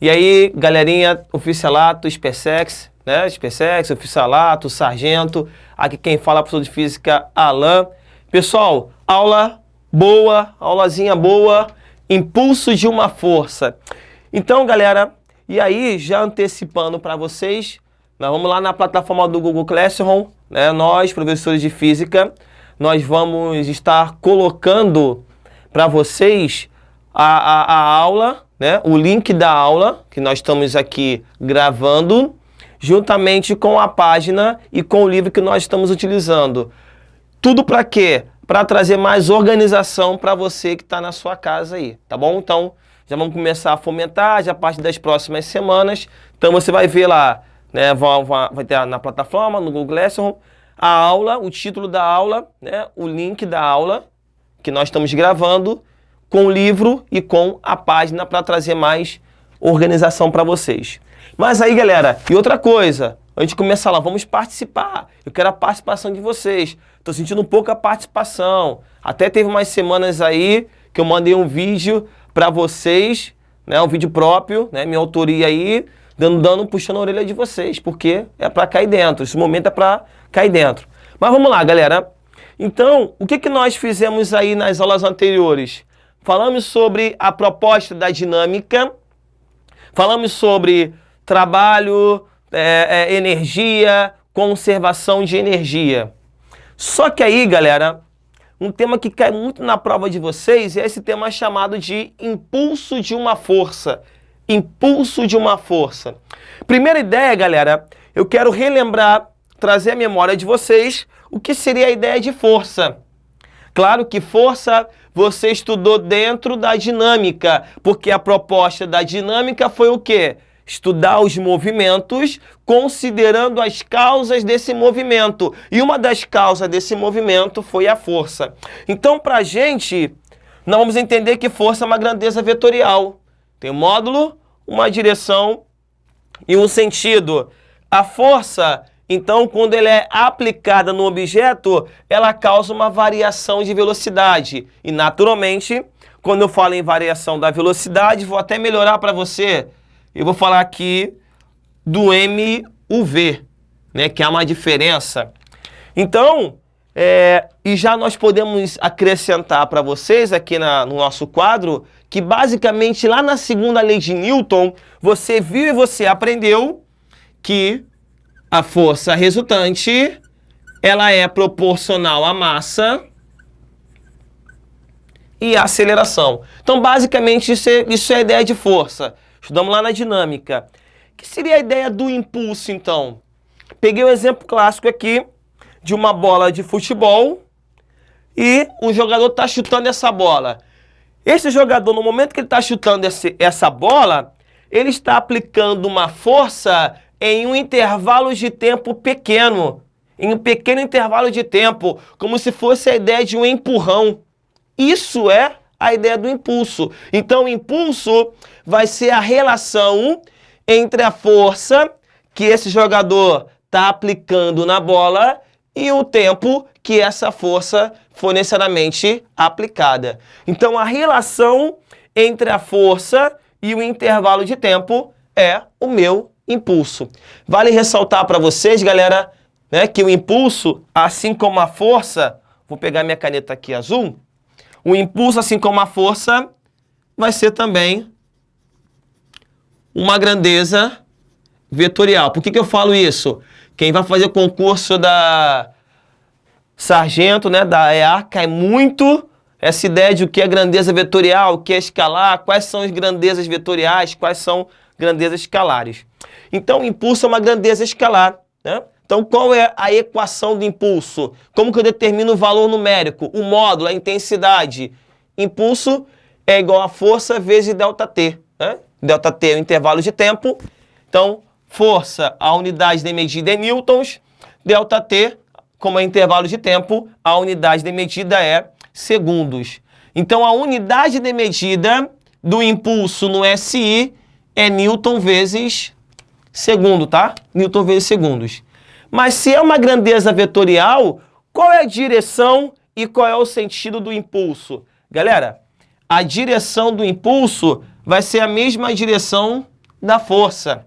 E aí, galerinha, oficialato, SpaceX, né? SpaceX, oficialato, sargento. Aqui quem fala é o professor de física, Alan. Pessoal, aula boa, aulazinha boa, impulso de uma força. Então, galera, e aí, já antecipando para vocês, nós vamos lá na plataforma do Google Classroom, né? Nós, professores de física, nós vamos estar colocando para vocês a aula, né? O link da aula que nós estamos aqui gravando, juntamente com a página e com o livro que nós estamos utilizando. Tudo para quê? Para trazer mais organização para você que está na sua casa aí, tá bom? Então, já vamos começar a fomentar, já a partir das próximas semanas. Então, você vai ver lá, né? Vai ter na plataforma, no Google Classroom, a aula, o título da aula, né? O link da aula que nós estamos gravando, com o livro e com a página para trazer mais organização para vocês. Mas aí, galera, e outra coisa, antes de começar lá, vamos participar. Eu quero a participação de vocês. Estou sentindo um pouco a participação. Até teve umas semanas aí que eu mandei um vídeo para vocês, né, um vídeo próprio, né, minha autoria aí, puxando a orelha de vocês, porque é para cair dentro. Esse momento é para cair dentro. Mas vamos lá, galera. Então, o que nós fizemos aí nas aulas anteriores? Falamos sobre a proposta da dinâmica, falamos sobre trabalho, energia, conservação de energia. Só que aí, galera, um tema que cai muito na prova de vocês é esse tema chamado de impulso de uma força. Impulso de uma força. Primeira ideia, galera, eu quero relembrar, trazer à memória de vocês o que seria a ideia de força. Claro que força você estudou dentro da dinâmica, porque a proposta da dinâmica foi o quê? Estudar os movimentos, considerando as causas desse movimento. E uma das causas desse movimento foi a força. Então, para a gente, nós vamos entender que força é uma grandeza vetorial. Tem um módulo, uma direção e um sentido. A força, então, quando ela é aplicada no objeto, ela causa uma variação de velocidade. E, naturalmente, quando eu falo em variação da velocidade, vou até melhorar para você. Eu vou falar aqui do MUV, né, que é uma diferença. Então, e já nós podemos acrescentar para vocês aqui no nosso quadro, que basicamente lá na segunda lei de Newton, você viu e você aprendeu que a força resultante, ela é proporcional à massa e à aceleração. Então, basicamente, isso é a ideia de força. Estudamos lá na dinâmica. O que seria a ideia do impulso, então? Peguei um exemplo clássico aqui de uma bola de futebol e um jogador está chutando essa bola. Esse jogador, no momento que ele está chutando essa bola, ele está aplicando uma força em um intervalo de tempo pequeno, em um pequeno intervalo de tempo, como se fosse a ideia de um empurrão. Isso é a ideia do impulso. Então, o impulso vai ser a relação entre a força que esse jogador está aplicando na bola e o tempo que essa força for necessariamente aplicada. Então, a relação entre a força e o intervalo de tempo é o meu impulso. Vale ressaltar para vocês, galera, né, que o impulso, assim como a força, vou pegar minha caneta aqui azul, o impulso, assim como a força, vai ser também uma grandeza vetorial. Por que eu falo isso? Quem vai fazer o concurso da sargento, né, da EA, cai muito essa ideia de o que é grandeza vetorial, o que é escalar, quais são as grandezas vetoriais, quais são grandezas escalares. Então, o impulso é uma grandeza escalar, né? Então, qual é a equação do impulso? Como que eu determino o valor numérico? O módulo, a intensidade. Impulso é igual a força vezes ΔT, né? ΔT é o intervalo de tempo. Então, força, a unidade de medida é newtons. ΔT, como é intervalo de tempo, a unidade de medida é segundos. Então, a unidade de medida do impulso no SI é newton vezes segundo, tá? Newton vezes segundos. Mas se é uma grandeza vetorial, qual é a direção e qual é o sentido do impulso? Galera, a direção do impulso vai ser a mesma direção da força.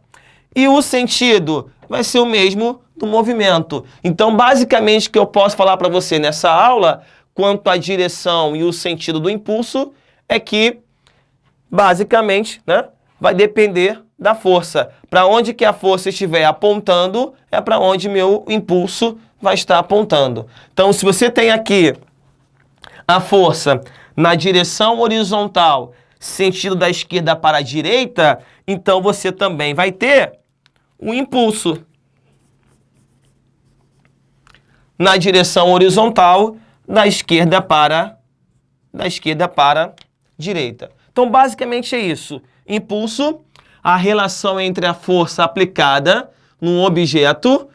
E o sentido vai ser o mesmo do movimento. Então, basicamente, o que eu posso falar para você nessa aula, quanto à direção e o sentido do impulso, é que, basicamente, né, vai depender da força. Para onde que a força estiver apontando, é para onde meu impulso vai estar apontando. Então, se você tem aqui a força na direção horizontal, sentido da esquerda para a direita, então você também vai ter o impulso na direção horizontal, da esquerda para a direita. Então, basicamente é isso. Impulso, a relação entre a força aplicada num objeto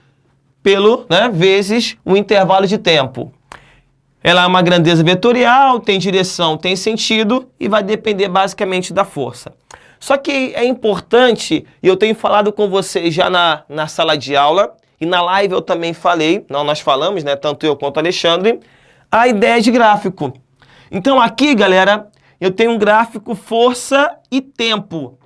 vezes o intervalo de tempo. Ela é uma grandeza vetorial, tem direção, tem sentido e vai depender basicamente da força. Só que é importante, e eu tenho falado com vocês já na sala de aula, e na live eu também falei, nós falamos, né, tanto eu quanto o Alexandre, a ideia de gráfico. Então aqui, galera, eu tenho um gráfico força e tempo.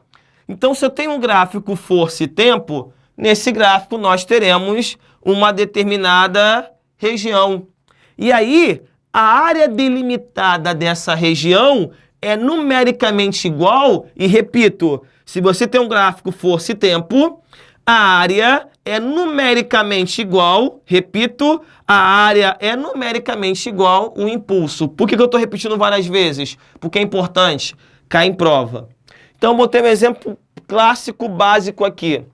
Então se eu tenho um gráfico força e tempo, nesse gráfico nós teremos uma determinada região. E aí, a área delimitada dessa região é numericamente igual, e repito, se você tem um gráfico força e tempo, a área é numericamente igual, repito, a área é numericamente igual o impulso. Por que eu estou repetindo várias vezes? Porque é importante, cai em prova. Então, eu botei um exemplo clássico, básico aqui.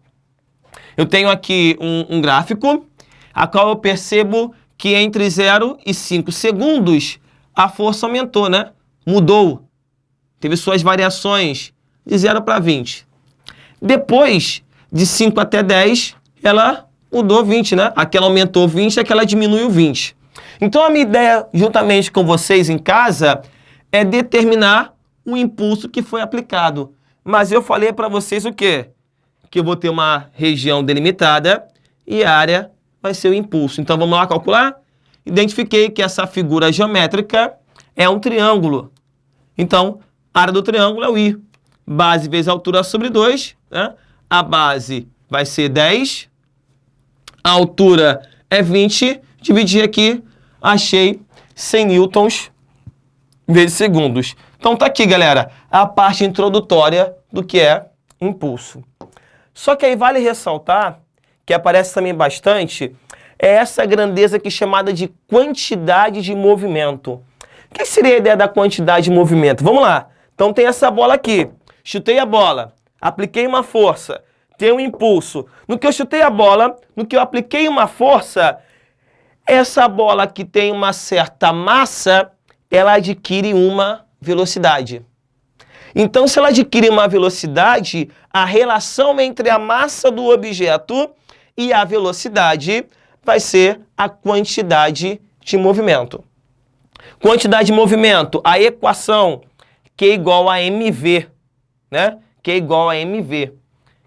Eu tenho aqui um gráfico, a qual eu percebo que entre 0 e 5 segundos, a força aumentou, né? Mudou. Teve suas variações de 0 para 20. Depois, de 5 até 10, ela mudou 20, né? Aquela aumentou 20, aquela diminuiu 20. Então, a minha ideia, juntamente com vocês em casa, é determinar o impulso que foi aplicado. Mas eu falei para vocês o quê? Que eu vou ter uma região delimitada e a área vai ser o impulso. Então, vamos lá calcular? Identifiquei que essa figura geométrica é um triângulo. Então, a área do triângulo é o I. Base vezes altura sobre 2. Né? A base vai ser 10. A altura é 20. Dividir aqui, achei 100 newtons vezes segundos. Então, tá aqui, galera, a parte introdutória do que é impulso. Só que aí vale ressaltar, que aparece também bastante, é essa grandeza aqui chamada de quantidade de movimento. O que seria a ideia da quantidade de movimento? Vamos lá. Então tem essa bola aqui. Chutei a bola, apliquei uma força, tem um impulso. No que eu chutei a bola, no que eu apliquei uma força, essa bola que tem uma certa massa, ela adquire uma velocidade. Então, se ela adquire uma velocidade, a relação entre a massa do objeto e a velocidade vai ser a quantidade de movimento. Quantidade de movimento, a equação Q igual a mv, né? Q igual a mv.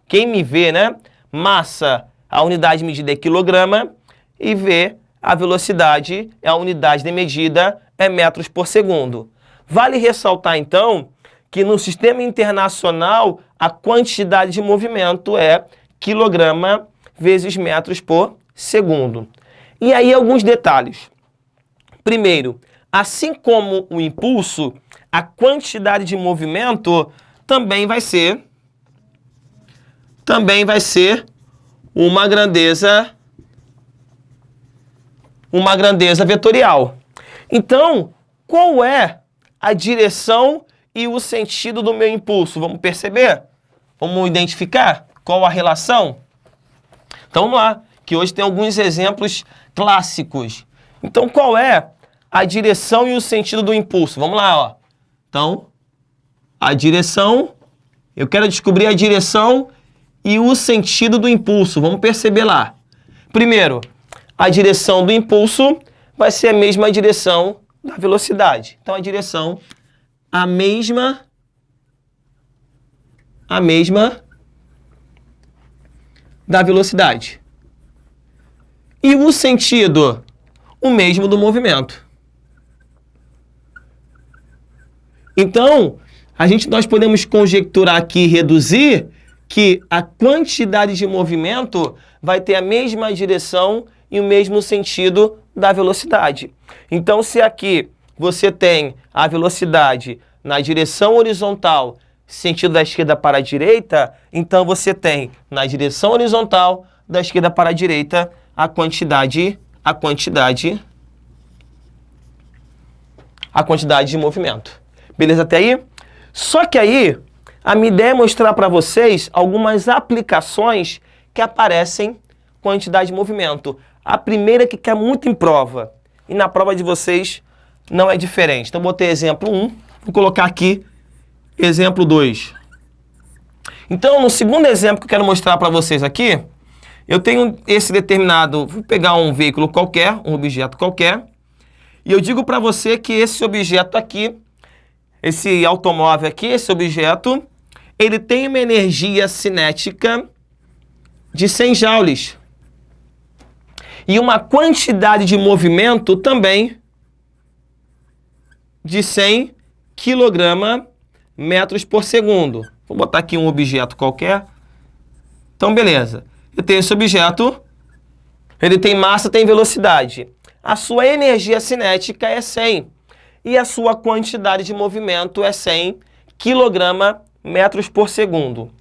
QMV, né? Massa, a unidade de medida é quilograma, e V, a velocidade, é a unidade de medida, é metros por segundo. Vale ressaltar, então, que no sistema internacional a quantidade de movimento é quilograma vezes metros por segundo. E aí alguns detalhes. Primeiro, assim como o impulso, a quantidade de movimento também vai ser uma grandeza vetorial. Então, qual é a direção e o sentido do meu impulso? Vamos perceber? Vamos identificar qual a relação? Então, vamos lá, que hoje tem alguns exemplos clássicos. Então, qual é a direção e o sentido do impulso? Vamos lá, ó. Então, a direção, eu quero descobrir a direção e o sentido do impulso. Vamos perceber lá. Primeiro, a direção do impulso vai ser a mesma direção da velocidade. Então, a direção, a mesma da velocidade. E o sentido, o mesmo do movimento. Então, nós podemos conjecturar aqui e reduzir que a quantidade de movimento vai ter a mesma direção e o mesmo sentido da velocidade. Então, se aqui você tem a velocidade na direção horizontal, sentido da esquerda para a direita, então você tem na direção horizontal, da esquerda para a direita, a quantidade de movimento. Beleza até aí? Só que aí, a minha ideia é mostrar para vocês algumas aplicações que aparecem quantidade de movimento. A primeira que cai muito em prova, e na prova de vocês não é diferente. Então, botei exemplo 1, vou colocar aqui exemplo 2. Então, no segundo exemplo que eu quero mostrar para vocês aqui, eu tenho esse determinado, vou pegar um veículo qualquer, um objeto qualquer, e eu digo para você que esse objeto aqui, esse automóvel aqui, esse objeto, ele tem uma energia cinética de 100 joules. E uma quantidade de movimento também de 100 kg/metros por segundo. Vou botar aqui um objeto qualquer. Então, beleza. Eu tenho esse objeto, ele tem massa, tem velocidade. A sua energia cinética é 100 e a sua quantidade de movimento é 100 kg/metros por segundo.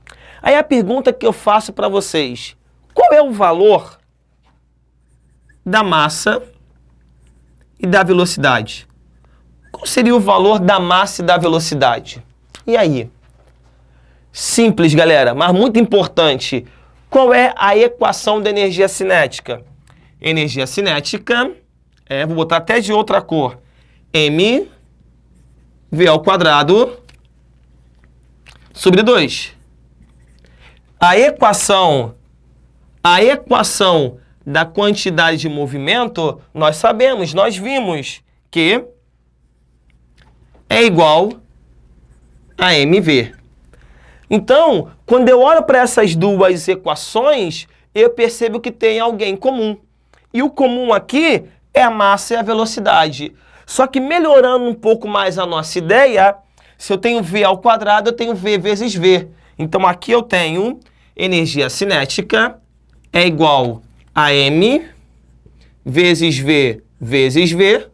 Aí a pergunta que eu faço para vocês, qual é o valor da massa e da velocidade? Qual seria o valor da massa e da velocidade? E aí? Simples, galera, mas muito importante. Qual é a equação da energia cinética? Energia cinética, vou botar até de outra cor, mv² sobre 2. A equação da quantidade de movimento, nós sabemos, nós vimos que é igual a mv. Então, quando eu olho para essas duas equações, eu percebo que tem alguém comum. E o comum aqui é a massa e a velocidade. Só que melhorando um pouco mais a nossa ideia, se eu tenho v², eu tenho v vezes v. Então, aqui eu tenho energia cinética é igual a m vezes v vezes v,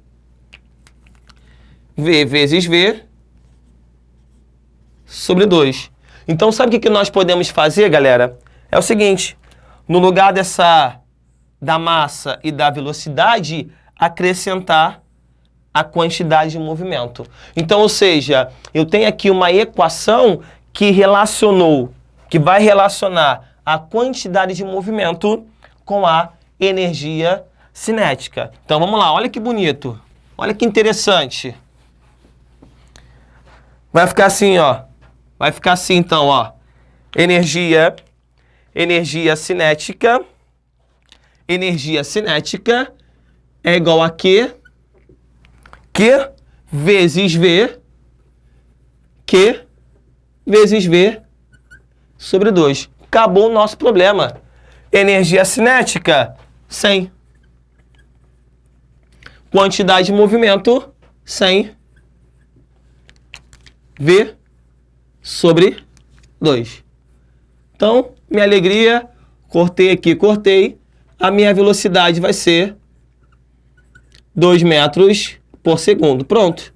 v vezes v, sobre 2. Então, sabe o que nós podemos fazer, galera? É o seguinte, no lugar da massa e da velocidade, acrescentar a quantidade de movimento. Então, ou seja, eu tenho aqui uma equação que vai relacionar a quantidade de movimento com a energia cinética. Então, vamos lá, olha que bonito. Olha que interessante. Vai ficar assim, ó. Vai ficar assim, então, ó. Energia cinética. Energia cinética é igual a Q vezes V, Q vezes V sobre 2. Acabou o nosso problema. Energia cinética, 100. Quantidade de movimento, 100. V sobre 2. Então, minha alegria, cortei aqui, cortei. A minha velocidade vai ser 2 metros por segundo. Pronto.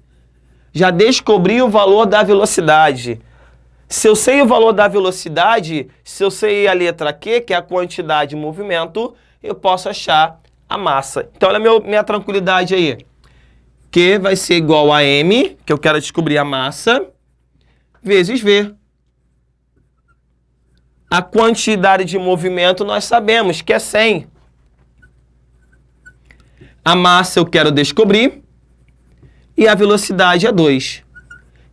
Já descobri o valor da velocidade. Se eu sei o valor da velocidade, se eu sei a letra Q, que é a quantidade de movimento, eu posso achar a massa. Então, olha a minha tranquilidade aí. Q vai ser igual a m, que eu quero descobrir a massa, vezes v. A quantidade de movimento nós sabemos que é 100. A massa eu quero descobrir e a velocidade é 2.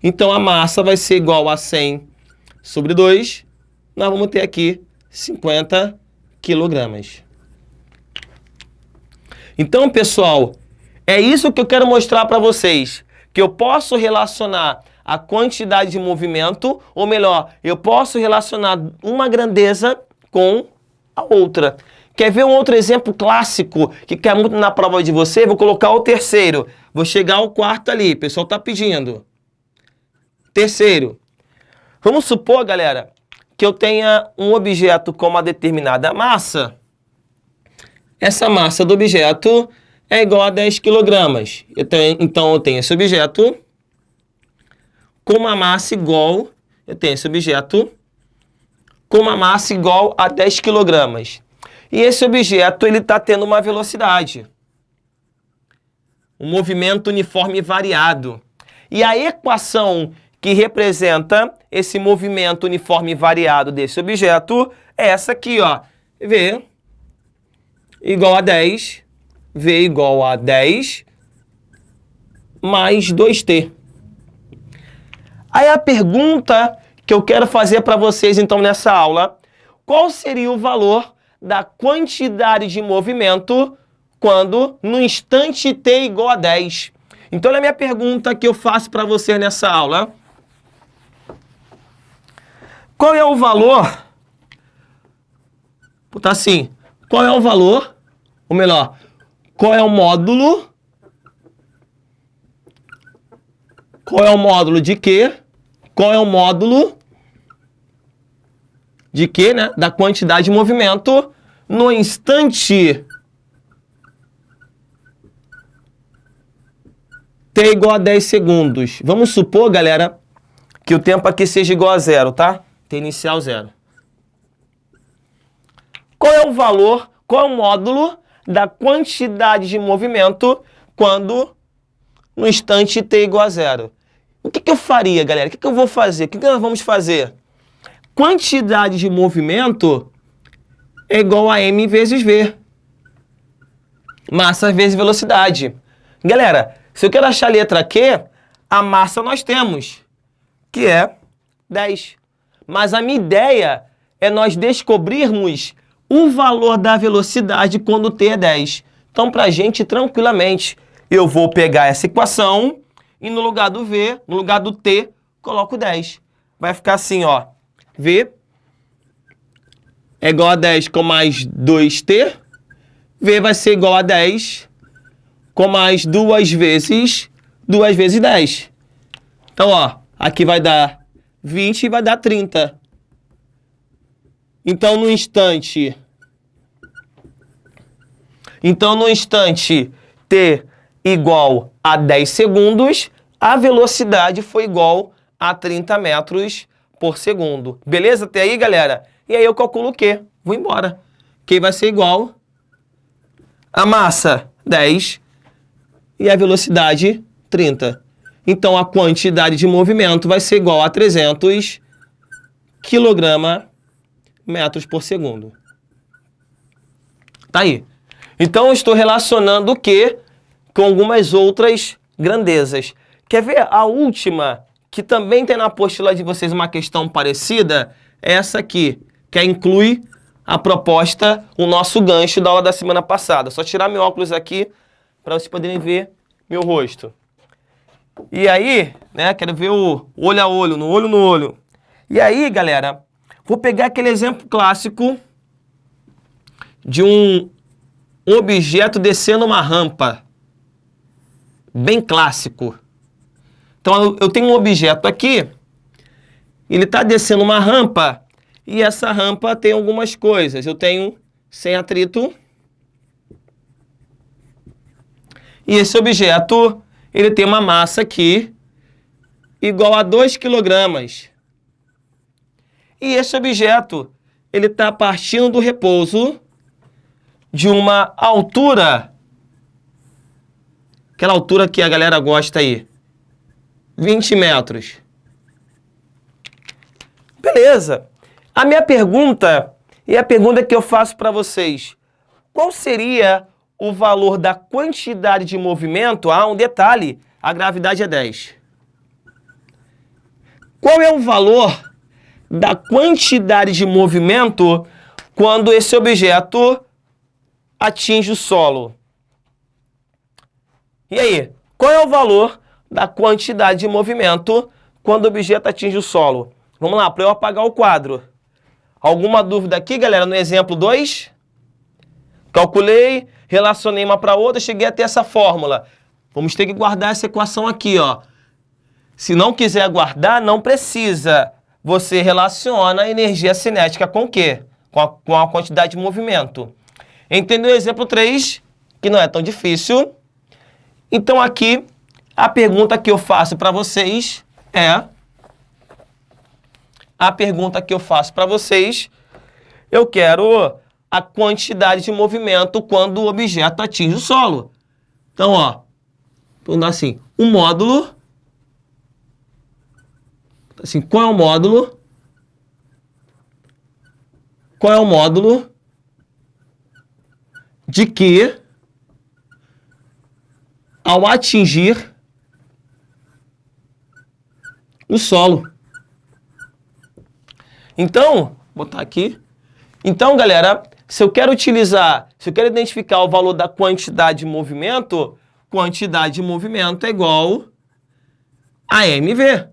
Então, a massa vai ser igual a 100 sobre 2. Nós vamos ter aqui 50 quilogramas. Então, pessoal, é isso que eu quero mostrar para vocês. Que eu posso relacionar a quantidade de movimento, ou melhor, eu posso relacionar uma grandeza com a outra. Quer ver um outro exemplo clássico que cai muito na prova de você? Vou colocar o terceiro. Vou chegar ao quarto ali. O pessoal está pedindo. Terceiro. Vamos supor, galera, que eu tenha um objeto com uma determinada massa, essa massa do objeto é igual a 10 kg. Então, eu tenho esse objeto com uma massa igual... Eu tenho esse objeto com uma massa igual a 10 kg. E esse objeto está tendo uma velocidade. Um movimento uniforme variado. E a equação que representa esse movimento uniforme variado desse objeto é essa aqui, ó. V igual a 10, V igual a 10 mais 2t. Aí a pergunta que eu quero fazer para vocês, então, nessa aula, qual seria o valor da quantidade de movimento quando no instante t igual a 10? Então, olha a minha pergunta que eu faço para vocês nessa aula. Qual é o valor? Tá assim, qual é o valor, ou melhor, qual é o módulo? Qual é o módulo de quê? Qual é o módulo de quê, né? Da quantidade de movimento no instante t igual a 10 segundos. Vamos supor, galera, que o tempo aqui seja igual a 0, tá? T inicial 0. Qual é o valor, qual é o módulo da quantidade de movimento quando no instante t igual a 0? O que eu faria, galera? O que eu vou fazer? O que nós vamos fazer? Quantidade de movimento é igual a m vezes v. Massa vezes velocidade. Galera, se eu quero achar a letra Q, a massa nós temos, que é 10. Mas a minha ideia é nós descobrirmos o valor da velocidade quando t é 10. Então, para a gente, tranquilamente, eu vou pegar essa equação e no lugar do v, no lugar do t, coloco 10. Vai ficar assim, ó. V é igual a 10 com mais 2t. V vai ser igual a 10 com mais 2 vezes 10. Então, ó, aqui vai dar 20 e vai dar 30. Então, no instante t igual a 10 segundos, a velocidade foi igual a 30 metros por segundo. Beleza até aí, galera? E aí eu calculo o Q. Vou embora. Q vai ser igual a massa 10 e a velocidade 30. Então, a quantidade de movimento vai ser igual a 300 kg/metros por segundo. Tá aí. Então, eu estou relacionando o Q com algumas outras grandezas. Quer ver a última, que também tem na apostila de vocês uma questão parecida? É essa aqui, que inclui a proposta, o nosso gancho da aula da semana passada. Só tirar meu óculos aqui para vocês poderem ver meu rosto. E aí, né, quero ver o olho a olho, no olho no olho. E aí, galera, vou pegar aquele exemplo clássico de um objeto descendo uma rampa. Bem clássico. Então, eu tenho um objeto aqui, ele está descendo uma rampa, e essa rampa tem algumas coisas. Eu tenho sem atrito, e esse objeto, ele tem uma massa aqui, igual a 2 kg. E esse objeto, ele está partindo do repouso de uma altura, aquela altura que a galera gosta aí, 20 metros. Beleza. A minha pergunta, e a pergunta que eu faço para vocês, qual seria o valor da quantidade de movimento? Ah, um detalhe, a gravidade é 10. Qual é o valor da quantidade de movimento quando esse objeto atinge o solo? E aí, qual é o valor da quantidade de movimento quando o objeto atinge o solo? Vamos lá, para eu apagar o quadro. Alguma dúvida aqui, galera, no exemplo 2? Calculei, relacionei uma para outra, cheguei a ter essa fórmula. Vamos ter que guardar essa equação aqui, ó. Se não quiser guardar, não precisa. você relaciona a energia cinética com o quê? Com a quantidade de movimento. Entendeu o exemplo 3, que não é tão difícil? Então aqui, a pergunta que eu faço para vocês é... eu quero a quantidade de movimento quando o objeto atinge o solo. Então, ó, vamos dar assim, o módulo... Assim, qual é o módulo? Qual é o módulo de que, ao atingir o solo? Então, vou botar aqui. Então, galera, se eu quero identificar o valor da quantidade de movimento é igual a mv.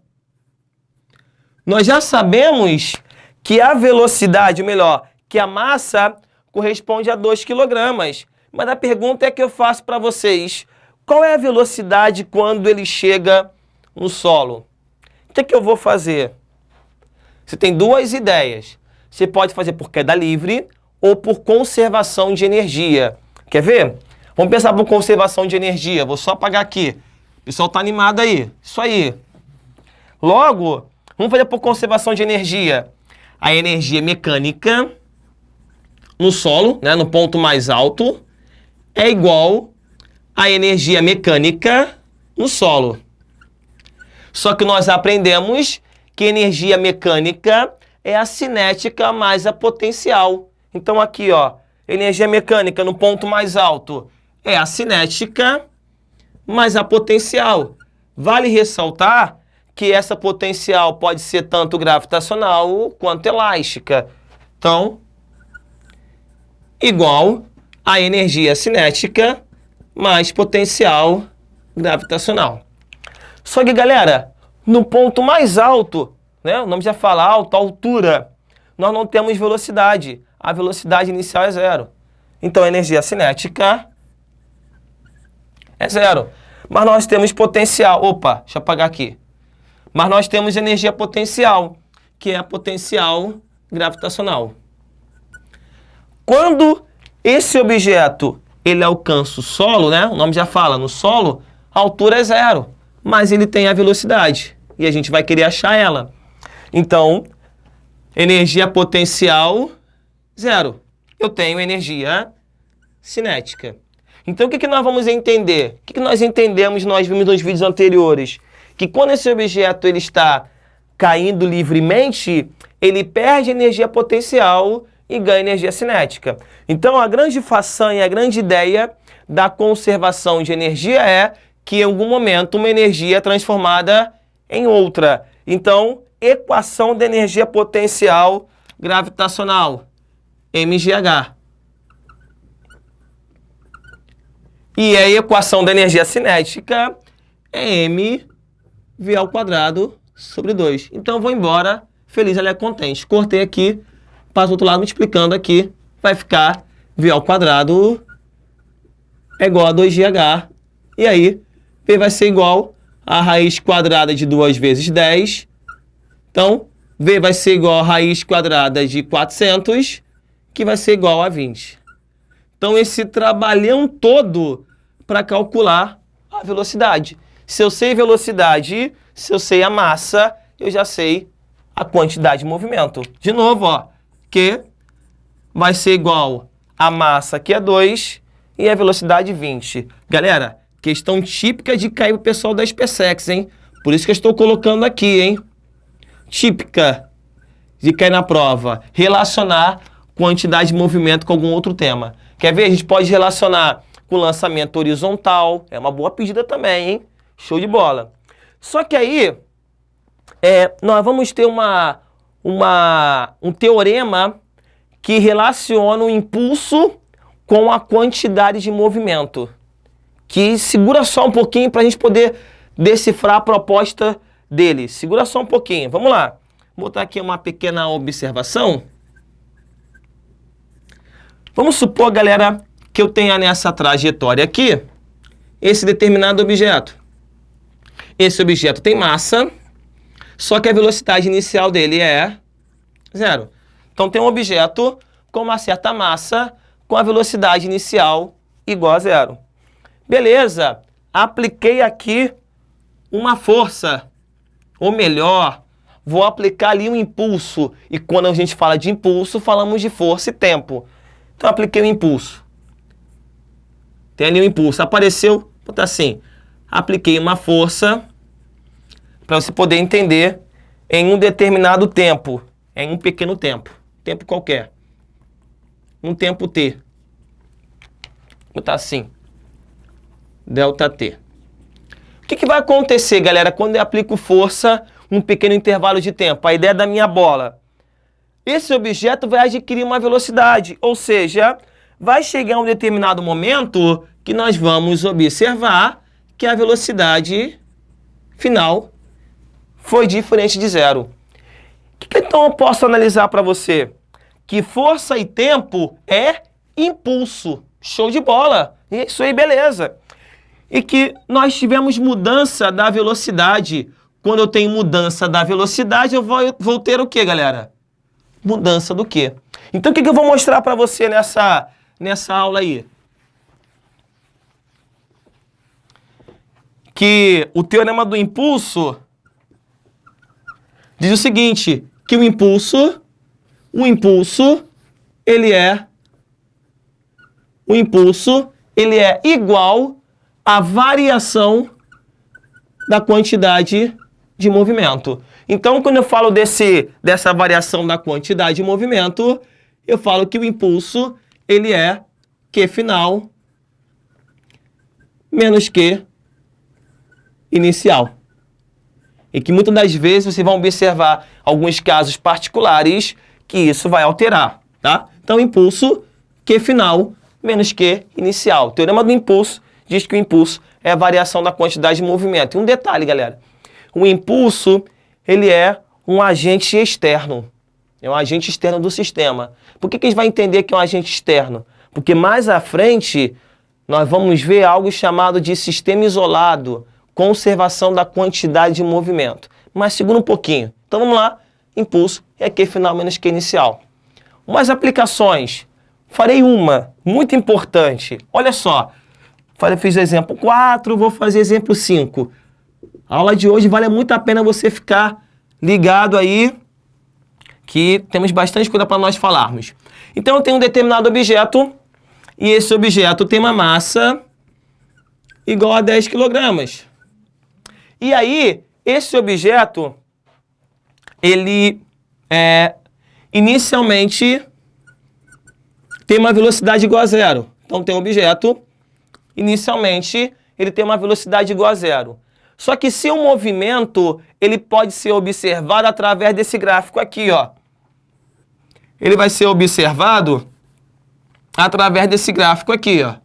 Nós já sabemos que a velocidade, ou melhor, que a massa corresponde a 2 kg. Mas a pergunta é que eu faço para vocês. Qual é a velocidade quando ele chega no solo? O que é que eu vou fazer? Você tem duas ideias. Você pode fazer por queda livre ou por conservação de energia. Quer ver? Vamos pensar por conservação de energia. Vou só apagar aqui. O pessoal está animado aí. Isso aí. Logo, vamos fazer por conservação de energia. A energia mecânica no solo, né, no ponto mais alto, é igual à energia mecânica no solo. Só que nós aprendemos que energia mecânica é a cinética mais a potencial. Então aqui, ó, energia mecânica no ponto mais alto é a cinética mais a potencial. Vale ressaltar que essa potencial pode ser tanto gravitacional quanto elástica. Então, igual a energia cinética mais potencial gravitacional. Só que, galera, no ponto mais alto, né, o nome já fala alto, altura, nós não temos velocidade. A velocidade inicial é 0. Então, a energia cinética é 0. Mas nós temos potencial. Opa, deixa eu apagar aqui. Mas nós temos energia potencial, que é a potencial gravitacional. Quando esse objeto ele alcança o solo, né? O nome já fala, no solo, a altura é 0, mas ele tem a velocidade e a gente vai querer achar ela. Então, energia potencial 0. Eu tenho energia cinética. Então, o que nós vamos entender? O que nós entendemos, nós vimos nos vídeos anteriores? Que quando esse objeto ele está caindo livremente, ele perde energia potencial e ganha energia cinética. Então, a grande façanha, a grande ideia da conservação de energia é que, em algum momento, uma energia é transformada em outra. Então, equação da energia potencial gravitacional, mgh. E a equação da energia cinética é mv ao quadrado sobre 2. Então, eu vou embora, feliz, ela é contente. Cortei aqui, passo do outro lado multiplicando aqui, vai ficar v ao quadrado é igual a 2gh. E aí, v vai ser igual a raiz quadrada de 2 vezes 10. Então, v vai ser igual a raiz quadrada de 400, que vai ser igual a 20. Então, esse trabalhão todo para calcular a velocidade. Se eu sei velocidade, se eu sei a massa, eu já sei a quantidade de movimento. De novo, ó, que vai ser igual a massa, que é 2, e a velocidade 20. Galera, questão típica de cair o pessoal da SpaceX, hein? Por isso que eu estou colocando aqui, hein? Típica de cair na prova. Relacionar quantidade de movimento com algum outro tema. Quer ver? A gente pode relacionar com lançamento horizontal. É uma boa pedida também, hein? Show de bola. Só que aí, nós vamos ter um teorema que relaciona o impulso com a quantidade de movimento. Que segura só um pouquinho para a gente poder decifrar a proposta dele. Segura só um pouquinho. Vamos lá. Vou botar aqui uma pequena observação. Vamos supor, galera, que eu tenha nessa trajetória aqui esse determinado objeto. Esse objeto tem massa, só que a velocidade inicial dele é zero. Então tem um objeto com uma certa massa com a velocidade inicial igual a zero. Beleza, apliquei aqui uma força, ou melhor, vou aplicar ali um impulso. E quando a gente fala de impulso, falamos de força e tempo. Então apliquei um impulso. Tem ali um impulso. Apareceu, vou botar assim, apliquei uma força para você poder entender em um determinado tempo, em um pequeno tempo qualquer, um tempo t. Vou botar assim, delta t. O que vai acontecer, galera, quando eu aplico força num pequeno intervalo de tempo? A ideia da minha bola. Esse objeto vai adquirir uma velocidade, ou seja, vai chegar um determinado momento que nós vamos observar que a velocidade final foi diferente de zero. O que então eu posso analisar para você? Que força e tempo é impulso. Show de bola. Isso aí, beleza. E que nós tivemos mudança da velocidade. Quando eu tenho mudança da velocidade, eu vou ter o quê, galera? Mudança do quê? Então, o que eu vou mostrar para você nessa aula aí? Que o teorema do impulso diz o seguinte, que o impulso, ele é igual à variação da quantidade de movimento. Então, quando eu falo dessa variação da quantidade de movimento, eu falo que o impulso, ele é Q final menos Q inicial. E que muitas das vezes vocês vão observar alguns casos particulares que isso vai alterar, tá? Então, impulso, Q final menos Q inicial. O teorema do impulso diz que o impulso é a variação da quantidade de movimento. E um detalhe, galera. O impulso, ele é um agente externo. É um agente externo do sistema. Por que a gente vai entender que é um agente externo? Porque mais à frente, nós vamos ver algo chamado de sistema isolado, conservação da quantidade de movimento. Mas segura um pouquinho. Então vamos lá. Impulso é Q final menos Q inicial. Umas aplicações. Farei uma, muito importante. Olha só. Fiz exemplo 4, vou fazer exemplo 5. A aula de hoje vale muito a pena você ficar ligado aí, que temos bastante coisa para nós falarmos. Então eu tenho um determinado objeto, e esse objeto tem uma massa igual a 10 kg. E aí, esse objeto, ele inicialmente tem uma velocidade igual a zero. Então tem um objeto, inicialmente, ele tem uma velocidade igual a zero. Só que seu movimento, ele pode ser observado através desse gráfico aqui, ó. Ele vai ser observado através desse gráfico aqui, ó.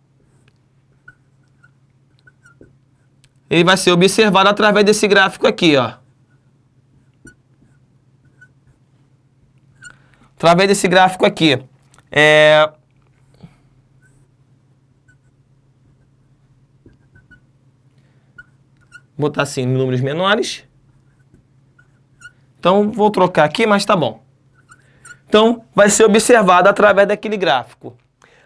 Ele vai ser observado através desse gráfico aqui, ó. Através desse gráfico aqui. Vou botar assim, números menores. Então, vou trocar aqui, mas tá bom. Então, vai ser observado através daquele gráfico.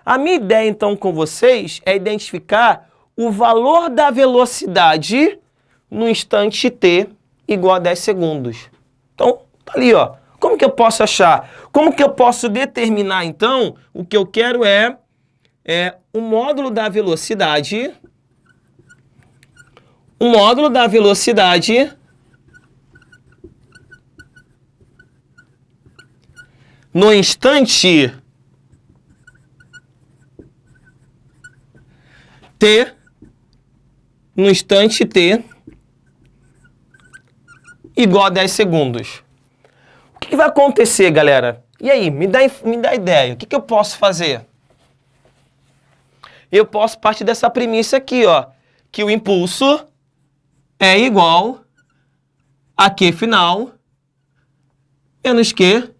A minha ideia, então, com vocês é identificar o valor da velocidade no instante t igual a 10 segundos. Então, tá ali, ó. Como que eu posso achar? Como que eu posso determinar, então, o que eu quero é o módulo da velocidade... O módulo da velocidade no instante t, igual a 10 segundos. O que vai acontecer, galera? E aí, me dá ideia. O que eu posso fazer? Eu posso partir dessa premissa aqui, ó, que o impulso é igual a Q final menos Q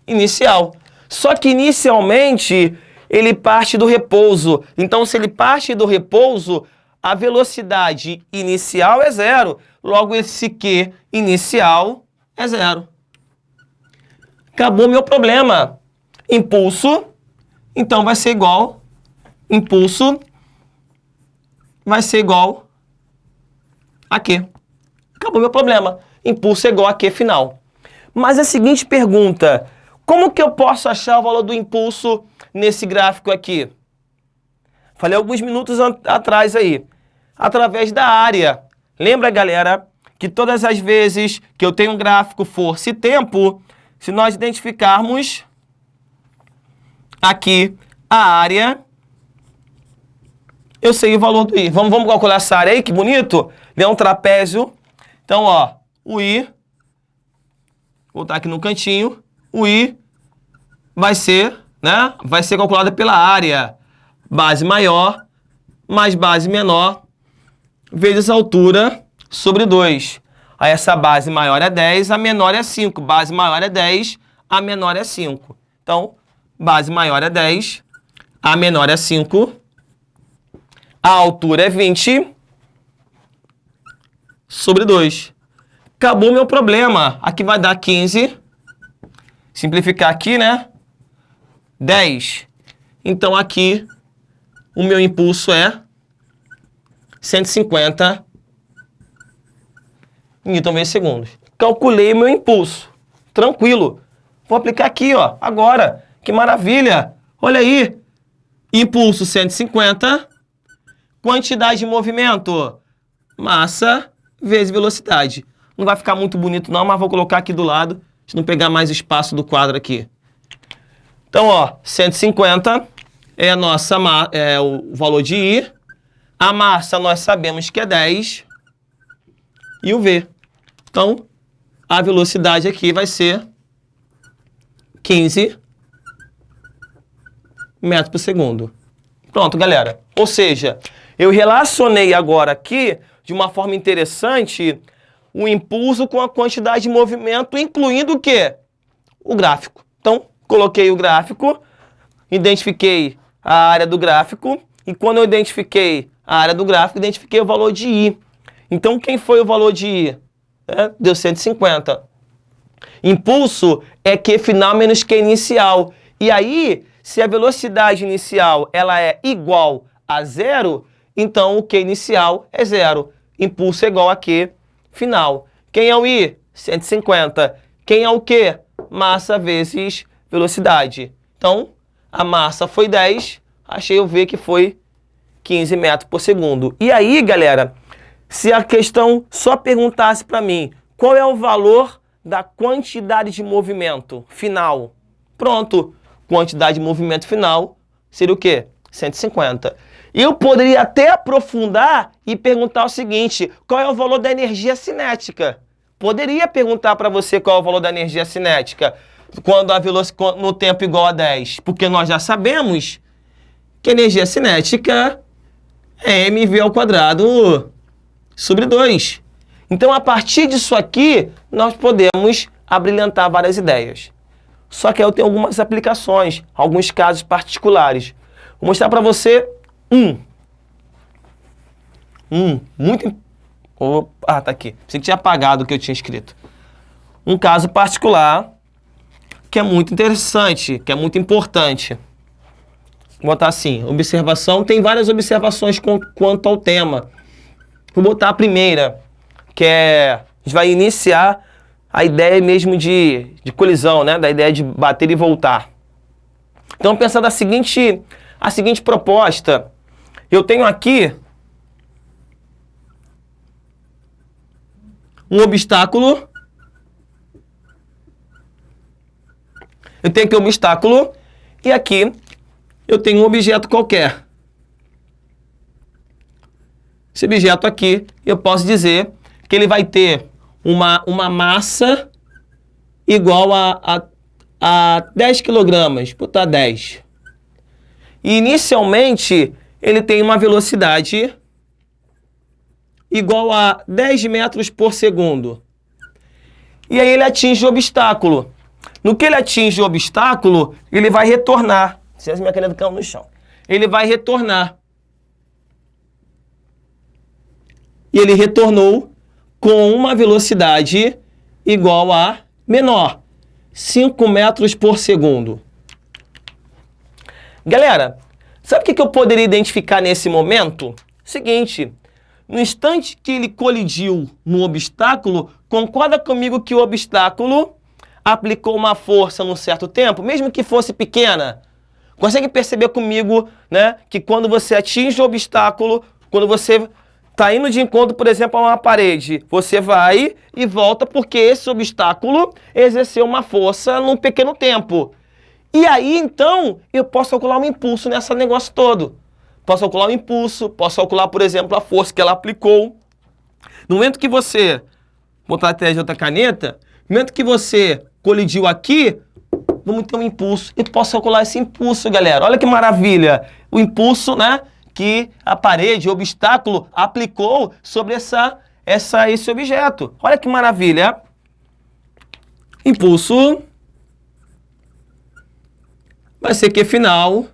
inicial. Só que inicialmente ele parte do repouso. Então, se ele parte do repouso, a velocidade inicial é zero. Logo, esse Q inicial é zero. Acabou meu problema. Impulso, então vai ser igual. Impulso vai ser igual a Q. Acabou meu problema. Impulso é igual a Q final. Mas a seguinte pergunta: como que eu posso achar o valor do impulso nesse gráfico aqui? Falei alguns minutos atrás aí. Através da área. Lembra, galera, que todas as vezes que eu tenho um gráfico força e tempo, se nós identificarmos aqui a área, eu sei o valor do I. Vamos calcular essa área aí, que bonito? É um trapézio. Então, ó, o I, vou botar aqui no cantinho, o I vai ser, né? Vai ser calculado pela área. Base maior mais base menor vezes a altura sobre 2. Aí essa base maior é 10, a menor é 5. Base maior é 10, a menor é 5. Então, base maior é 10, a menor é 5. A altura é 20 sobre 2. Acabou meu problema. Aqui vai dar 15. Simplificar aqui, né? 10. Então, aqui, o meu impulso é 150 Nm/s. Calculei o meu impulso. Tranquilo. Vou aplicar aqui, ó, agora. Que maravilha. Olha aí. Impulso 150. Quantidade de movimento. Massa vezes velocidade. Não vai ficar muito bonito não, mas vou colocar aqui do lado, para não pegar mais espaço do quadro aqui. Então, ó, 150 é o valor de I. A massa nós sabemos que é 10. E o V. Então, a velocidade aqui vai ser 15 metros por segundo. Pronto, galera. Ou seja, eu relacionei agora aqui, de uma forma interessante, o impulso com a quantidade de movimento, incluindo o quê? O gráfico. Então, coloquei o gráfico, identifiquei a área do gráfico, e quando eu identifiquei a área do gráfico, identifiquei o valor de I. Então, quem foi o valor de I? Deu 150. Impulso é Q final menos Q inicial. E aí, se a velocidade inicial ela é igual a zero, então o Q inicial é zero. Impulso é igual a Q final. Quem é o I? 150. Quem é o Q? Massa vezes velocidade. Então, a massa foi 10, achei o V que foi 15 metros por segundo. E aí, galera, se a questão só perguntasse para mim qual é o valor da quantidade de movimento final, pronto, quantidade de movimento final seria o quê? 150. Eu poderia até aprofundar e perguntar o seguinte: qual é o valor da energia cinética? Poderia perguntar para você qual é o valor da energia cinética quando a velocidade no tempo igual a 10, porque nós já sabemos que a energia cinética é mv² sobre 2. Então, a partir disso aqui, nós podemos abrilhantar várias ideias. Só que eu tenho algumas aplicações, alguns casos particulares. Vou mostrar para você muito... tá aqui. Pensei que tinha apagado o que eu tinha escrito. Um caso particular que é muito interessante, que é muito importante. Vou botar assim, observação. Tem várias observações quanto ao tema. Vou botar a primeira, que é... A gente vai iniciar a ideia mesmo de colisão, né? Da ideia de bater e voltar. Então, pensar a seguinte proposta. Eu tenho aqui um obstáculo. Eu tenho aqui um obstáculo e aqui eu tenho um objeto qualquer. Esse objeto aqui, eu posso dizer que ele vai ter uma massa igual a 10 kg. Vou botar 10. E inicialmente ele tem uma velocidade igual a 10 metros por segundo. E aí ele atinge o obstáculo. No que ele atinge o obstáculo, ele vai retornar. Se minha caneta caiu no chão. Ele vai retornar. e ele retornou com uma velocidade igual a menor, 5 metros por segundo. Galera, sabe o que eu poderia identificar nesse momento? Seguinte, no instante que ele colidiu no obstáculo, concorda comigo que o obstáculo aplicou uma força num certo tempo, mesmo que fosse pequena? Consegue perceber comigo, né, que quando você atinge o obstáculo, quando você está indo de encontro, por exemplo, a uma parede, você vai e volta porque esse obstáculo exerceu uma força num pequeno tempo. E aí, então, eu posso calcular um impulso nesse negócio todo. Posso calcular um impulso, posso calcular, por exemplo, a força que ela aplicou. No momento que você, vou botar até de outra caneta, no momento que você colidiu aqui, vamos ter um impulso. E posso calcular esse impulso, galera. Olha que maravilha. O impulso, né, que a parede, o obstáculo, aplicou sobre esse objeto. Olha que maravilha. Impulso vai ser Q final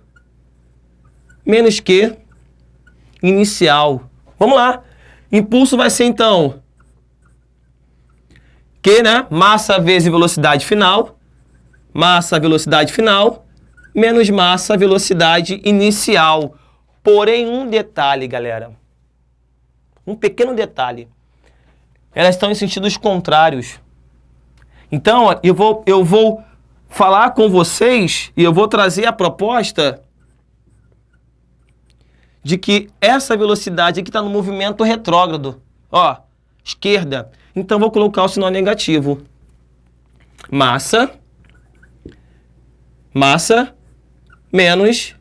menos Q inicial. Vamos lá. Impulso vai ser, então, Q, né? Massa vezes velocidade final. Massa, velocidade final, menos massa, velocidade inicial. Porém, um detalhe, galera. Um pequeno detalhe. Elas estão em sentidos contrários. Então, eu vou falar com vocês e eu vou trazer a proposta de que essa velocidade aqui está no movimento retrógrado. Ó, esquerda. Então, vou colocar o sinal negativo. Massa menos,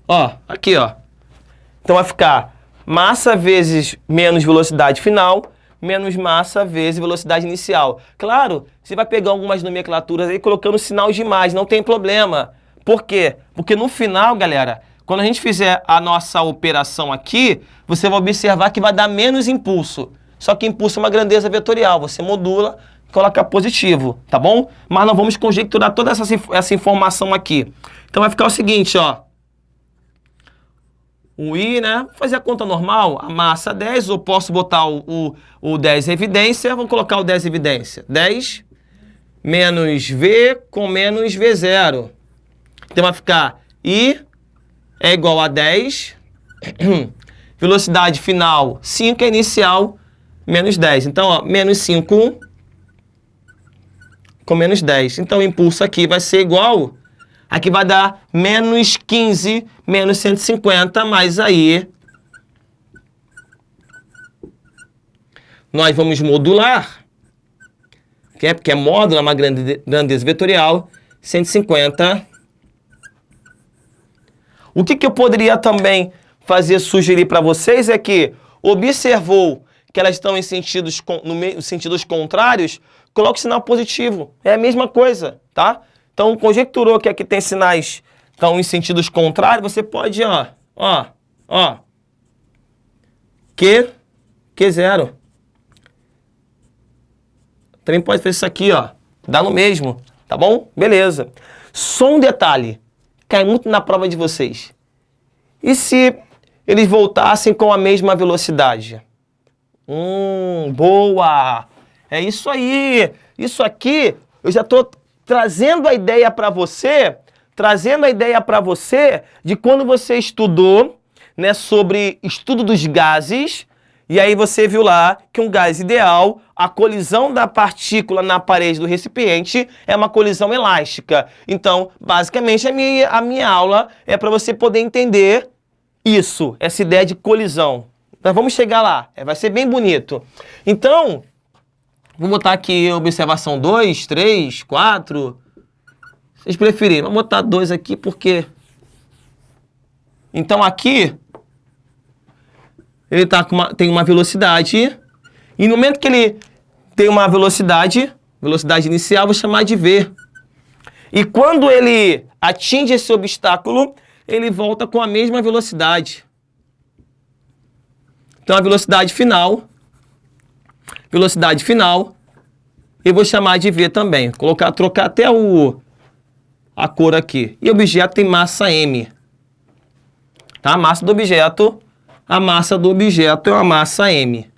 ó, aqui, ó. Então, vai ficar massa vezes menos velocidade final, menos massa vezes velocidade inicial. Claro, você vai pegar algumas nomenclaturas aí colocando sinal de mais, não tem problema. Por quê? Porque no final, galera, quando a gente fizer a nossa operação aqui, você vai observar que vai dar menos impulso. Só que impulso é uma grandeza vetorial, você modula e coloca positivo, tá bom? Mas não vamos conjecturar toda essa informação aqui. Então vai ficar o seguinte, ó. O I, né? Vou fazer a conta normal, a massa 10, eu posso botar o 10 em evidência, vamos colocar o 10 em evidência. 10 menos V com menos V0. Então vai ficar I é igual a 10, velocidade final 5 é inicial, menos 10. Então, ó, menos 5 com menos 10. Então, o impulso aqui vai ser igual... Aqui vai dar menos 15, menos 150, mas aí nós vamos modular, porque é módulo, é uma grandeza vetorial, 150. O que eu poderia também sugerir para vocês é que observou que elas estão em sentidos contrários, coloque o sinal positivo. É a mesma coisa, tá? Então, conjecturou que aqui tem sinais que estão em sentidos contrários, você pode, ó, Q0. Também pode fazer isso aqui, ó, dá no mesmo, tá bom? Beleza. Só um detalhe, cai muito na prova de vocês. E se eles voltassem com a mesma velocidade? Boa! É isso aí! Isso aqui, eu já estou... trazendo a ideia para você de quando você estudou, né, sobre estudo dos gases, e aí você viu lá que um gás ideal, a colisão da partícula na parede do recipiente é uma colisão elástica. Então, basicamente, a minha aula é para você poder entender isso, essa ideia de colisão. Nós vamos chegar lá, vai ser bem bonito. Então... vou botar aqui observação 2, 3, 4. Vocês preferirem. Vamos botar 2 aqui porque... Então aqui... ele tem uma velocidade. E no momento que ele tem uma velocidade inicial, vou chamar de V. E quando ele atinge esse obstáculo, ele volta com a mesma velocidade. Então a velocidade final... eu vou chamar de V também. Trocar até a cor aqui. E o objeto tem massa M. Tá? A massa do objeto é uma massa M.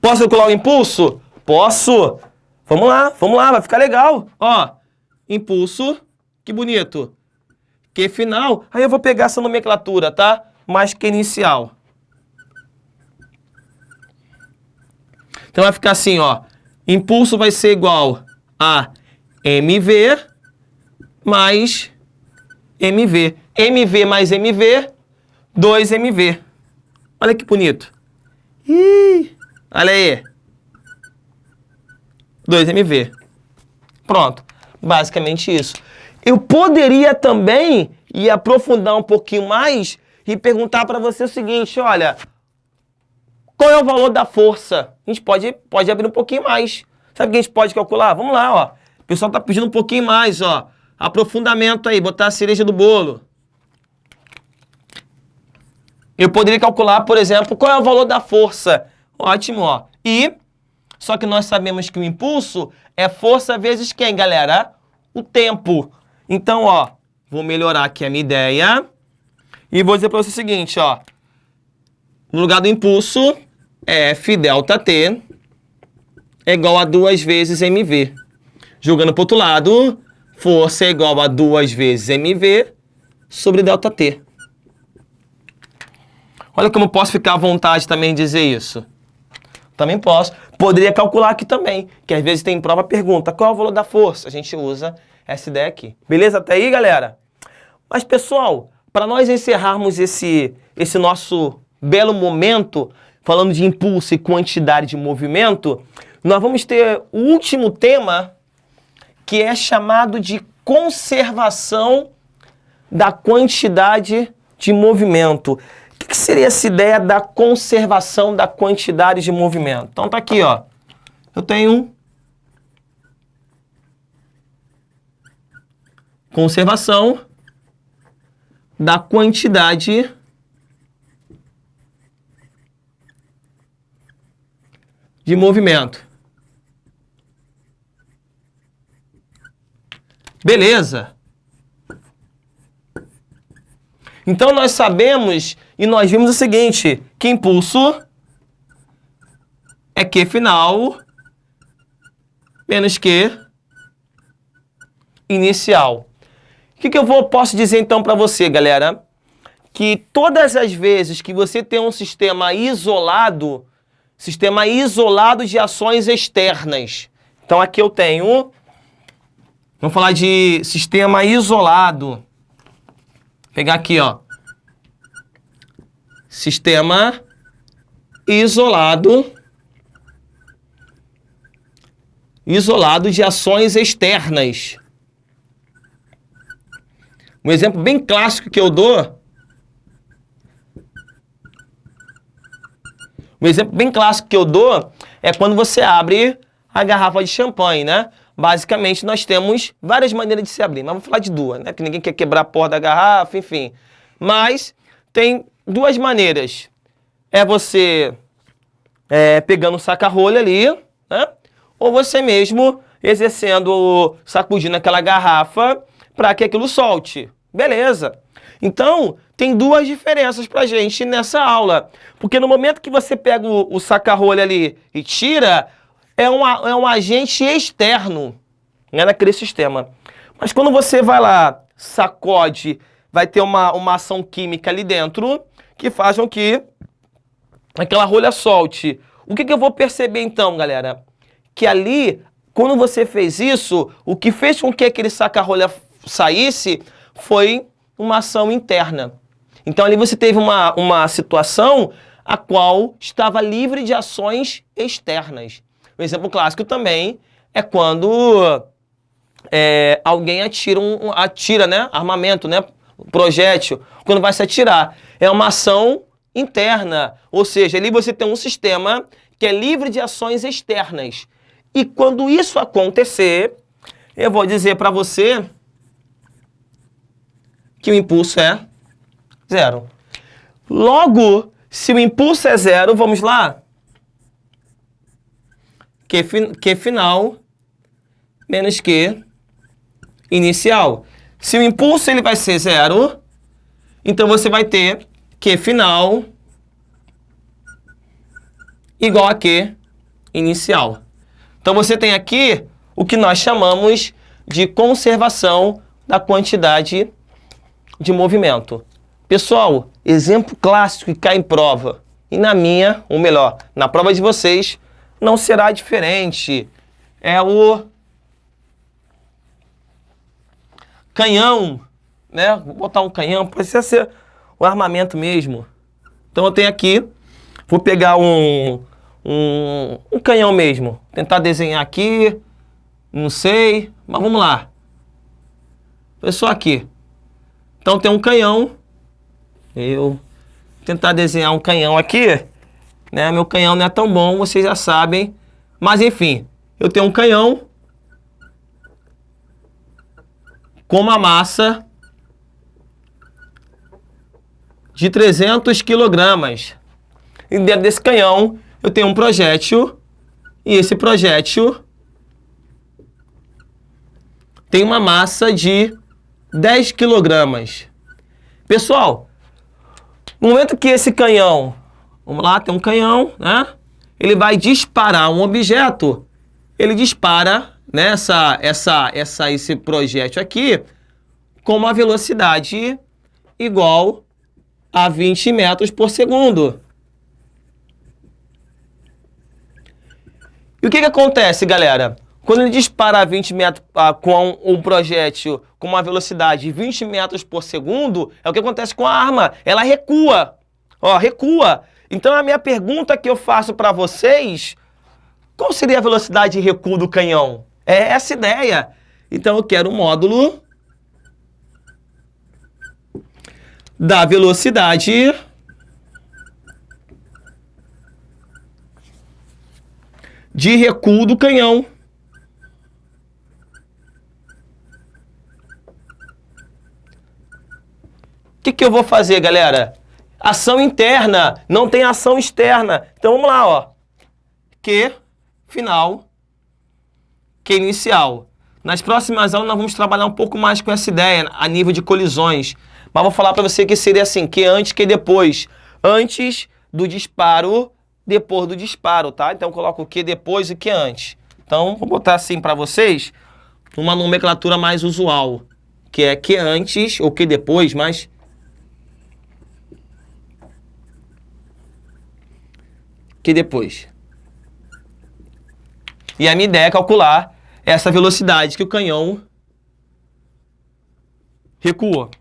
Posso calcular o impulso? Posso. Vamos lá, vai ficar legal. Ó, impulso, que bonito. Q final, aí eu vou pegar essa nomenclatura, tá? Mais que inicial. Então vai ficar assim, ó. Impulso vai ser igual a mv mais mv. mv mais mv, 2mv. Olha que bonito. Ih, olha aí. 2mv. Pronto. Basicamente isso. Eu poderia também ir aprofundar um pouquinho mais e perguntar para você o seguinte, olha, qual é o valor da força? A gente pode abrir um pouquinho mais. Sabe o que a gente pode calcular? Vamos lá, ó. O pessoal tá pedindo um pouquinho mais, ó. Aprofundamento aí, botar a cereja do bolo. Eu poderia calcular, por exemplo, qual é o valor da força. Ótimo, ó. Só que nós sabemos que o impulso é força vezes quem, galera? O tempo. Então, ó, vou melhorar aqui a minha ideia. E vou dizer para você o seguinte, ó. No lugar do impulso, F delta T é igual a 2 vezes mv. Jogando para o outro lado, força é igual a 2 vezes mv sobre delta T. Olha como eu posso ficar à vontade também de dizer isso. Também posso. Poderia calcular aqui também, que às vezes tem prova pergunta, qual é o valor da força? A gente usa essa ideia aqui. Beleza até aí, galera? Mas, pessoal, para nós encerrarmos esse nosso belo momento, falando de impulso e quantidade de movimento, nós vamos ter o último tema, que é chamado de conservação da quantidade de movimento. O que seria essa ideia da conservação da quantidade de movimento? Então tá aqui, ó. Eu tenho conservação da quantidade de movimento. Beleza? Então nós sabemos e nós vimos o seguinte, que impulso é Q final menos Q inicial. O que eu posso dizer então para você, galera? Que todas as vezes que você tem um sistema isolado de ações externas. Então aqui eu tenho, vamos falar de sistema isolado. Vou pegar aqui, ó. Sistema isolado de ações externas. Um exemplo bem clássico que eu dou. É quando você abre a garrafa de champanhe, né? Basicamente, nós temos várias maneiras de se abrir, mas vamos falar de duas, né? Que ninguém quer quebrar a porta da garrafa, enfim. Mas tem duas maneiras. É você pegando o saca-rolha ali, né? Ou você mesmo exercendo, sacudindo aquela garrafa para que aquilo solte. Beleza. Então, tem duas diferenças pra gente nessa aula. Porque no momento que você pega o saca-rolha ali e tira, é um agente externo, né, naquele sistema. Mas quando você vai lá, sacode, vai ter uma ação química ali dentro que faz com que aquela rolha solte. O que eu vou perceber então, galera? Que ali, quando você fez isso, o que fez com que aquele saca-rolha saísse foi uma ação interna. Então ali você teve uma situação a qual estava livre de ações externas. Um exemplo clássico também é quando alguém atira, né, armamento, né, projétil, quando vai se atirar. É uma ação interna, ou seja, ali você tem um sistema que é livre de ações externas. E quando isso acontecer, eu vou dizer para você que o impulso é zero. Logo, se o impulso é zero, vamos lá? Q final menos Q inicial. Se o impulso ele vai ser zero, então você vai ter Q final igual a Q inicial. Então você tem aqui o que nós chamamos de conservação da quantidade de movimento. Pessoal, exemplo clássico que cai em prova. E na minha, ou melhor, na prova de vocês, não será diferente. É o canhão, né? Vou botar um canhão, precisa ser o armamento mesmo. Então eu tenho aqui, vou pegar um canhão mesmo. Tentar desenhar aqui, não sei, mas vamos lá. Foi só aqui. Então tem um canhão. Eu tentar desenhar um canhão aqui, né? Meu canhão não é tão bom, vocês já sabem. Mas enfim, eu tenho um canhão com uma massa de 300 quilogramas. E dentro desse canhão eu tenho um projétil. E esse projétil tem uma massa de 10 quilogramas. Pessoal, no momento que esse canhão, vamos lá, tem um canhão, né? Ele vai disparar um objeto, ele dispara, né, esse projétil aqui com uma velocidade igual a 20 metros por segundo. E o que acontece, galera? Quando ele dispara 20 metros com um projétil com uma velocidade de 20 metros por segundo, é o que acontece com a arma. Ela recua. Ó, recua. Então a minha pergunta que eu faço para vocês, qual seria a velocidade de recuo do canhão? É essa ideia. Então eu quero o módulo da velocidade de recuo do canhão. O que eu vou fazer, galera? Ação interna, não tem ação externa. Então vamos lá, ó. Q final, Q inicial. Nas próximas aulas nós vamos trabalhar um pouco mais com essa ideia a nível de colisões. Mas vou falar para você que seria assim, Q antes, Q depois. Antes do disparo, depois do disparo, tá? Então eu coloco o Q depois e Q antes. Então vou botar assim para vocês, uma nomenclatura mais usual, que é Q antes ou Q depois, mas que depois. E a minha ideia é calcular essa velocidade que o canhão recua.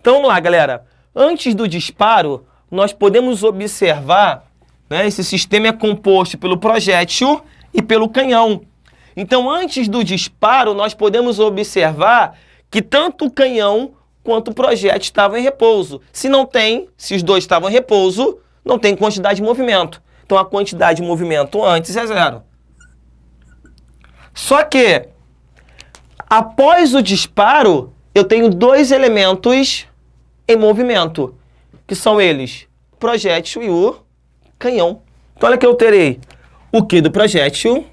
Então vamos lá, galera. Antes do disparo, nós podemos observar, né, esse sistema é composto pelo projétil e pelo canhão. Então antes do disparo, nós podemos observar que tanto o canhão quanto o projétil estavam em repouso. Se os dois estavam em repouso, não tem quantidade de movimento. Então, a quantidade de movimento antes é zero. Só que, após o disparo, eu tenho dois elementos em movimento, que são eles, o projétil e o canhão. Então, olha que eu terei o Q do projétil,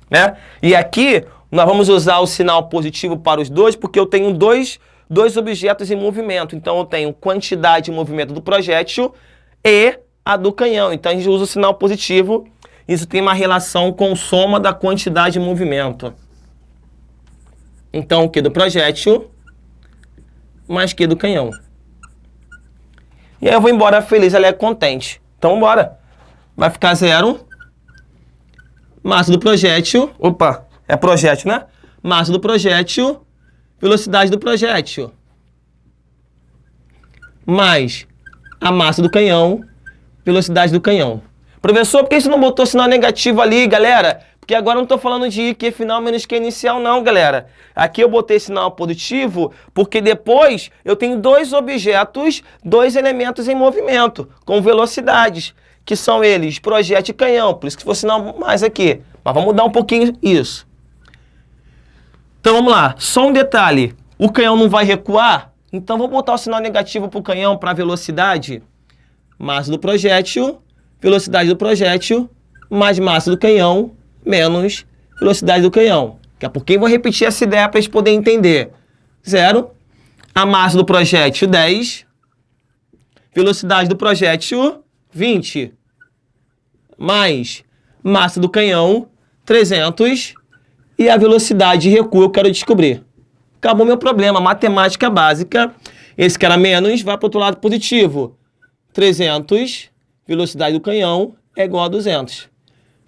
né? E aqui, nós vamos usar o sinal positivo para os dois, porque eu tenho dois objetos em movimento. Então, eu tenho quantidade de movimento do projétil e a do canhão. Então a gente usa o sinal positivo. Isso tem uma relação com soma da quantidade de movimento. Então o Q do projétil mais Q do canhão. E aí eu vou embora feliz, alegre, contente. Então bora. Vai ficar zero. Massa do projétil. Opa, é projétil, né? Massa do projétil. Velocidade do projétil. Mais a massa do canhão. Velocidade do canhão. Professor, por que você não botou sinal negativo ali, galera? Porque agora eu não estou falando de Q final menos Q inicial, não, galera. Aqui eu botei sinal positivo porque depois eu tenho dois objetos, dois elementos em movimento, com velocidades, que são eles, projétil e canhão. Por isso que foi sinal mais aqui. Mas vamos mudar um pouquinho isso. Então vamos lá. Só um detalhe. O canhão não vai recuar? Então vou botar o sinal negativo para o canhão, para a velocidade. Massa do projétil, velocidade do projétil, mais massa do canhão, menos velocidade do canhão. Daqui a pouquinho eu vou repetir essa ideia para a gente poder entender. 0, a massa do projétil 10, velocidade do projétil 20, mais massa do canhão, 300, e a velocidade de recuo eu quero descobrir. Acabou meu problema, matemática básica. Esse que era menos vai para o outro lado positivo. 300, velocidade do canhão é igual a 200.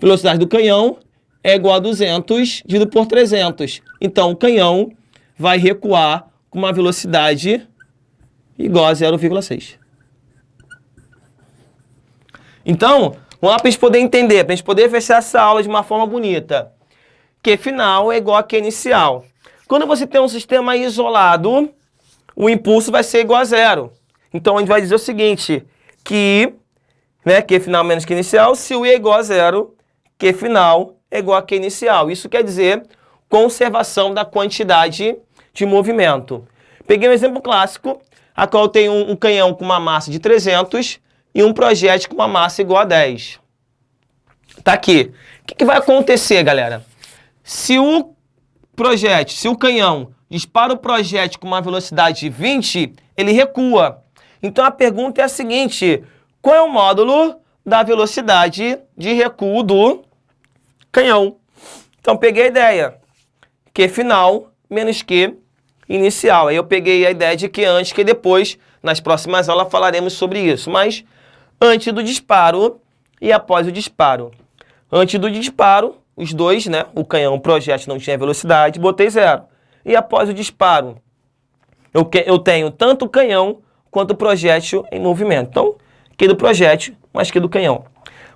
Velocidade do canhão é igual a 200 dividido por 300. Então, o canhão vai recuar com uma velocidade igual a 0,6. Então, vamos lá para a gente poder entender, para a gente poder fechar essa aula de uma forma bonita. Q final é igual a Q inicial. Quando você tem um sistema isolado, o impulso vai ser igual a zero. Então, a gente vai dizer o seguinte, que, né, Q final menos Q inicial, se o I é igual a zero, Q final é igual a Q inicial. Isso quer dizer conservação da quantidade de movimento. Peguei um exemplo clássico, a qual eu tenho um canhão com uma massa de 300 e um projétil com uma massa igual a 10. Tá aqui. O que vai acontecer, galera? Se o canhão dispara o projétil com uma velocidade de 20, ele recua. Então a pergunta é a seguinte, qual é o módulo da velocidade de recuo do canhão? Então peguei a ideia, Q final menos Q inicial. Aí eu peguei a ideia de que antes, que depois, nas próximas aulas falaremos sobre isso. Mas antes do disparo e após o disparo. Antes do disparo, os dois, né? O canhão, o projétil não tinha velocidade, botei zero. E após o disparo, eu tenho tanto o canhão quanto o projétil em movimento. Então, Q do projétil mais Q do canhão.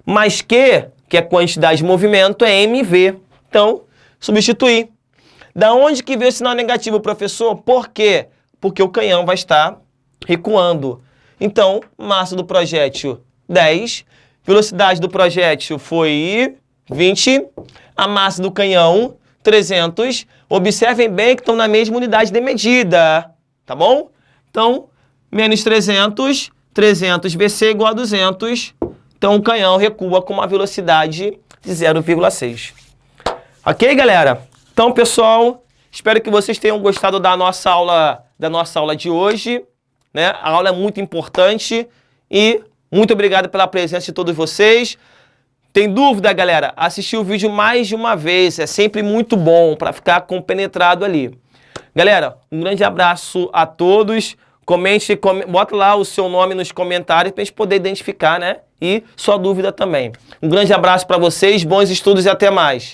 Mais Q, que é quantidade de movimento, é MV. Então, substituir. Da onde que veio o sinal negativo, professor? Por quê? Porque o canhão vai estar recuando. Então, massa do projétil 10, velocidade do projétil foi 20, a massa do canhão 300. Observem bem que estão na mesma unidade de medida, tá bom? Então, menos 300, 300 VC igual a 200. Então, o canhão recua com uma velocidade de 0,6. Ok, galera? Então, pessoal, espero que vocês tenham gostado da nossa aula de hoje, né? A aula é muito importante e muito obrigado pela presença de todos vocês. Tem dúvida, galera? Assistir o vídeo mais de uma vez é sempre muito bom para ficar compenetrado ali. Galera, um grande abraço a todos. Comente, bota lá o seu nome nos comentários para a gente poder identificar, né? E sua dúvida também. Um grande abraço para vocês, bons estudos e até mais.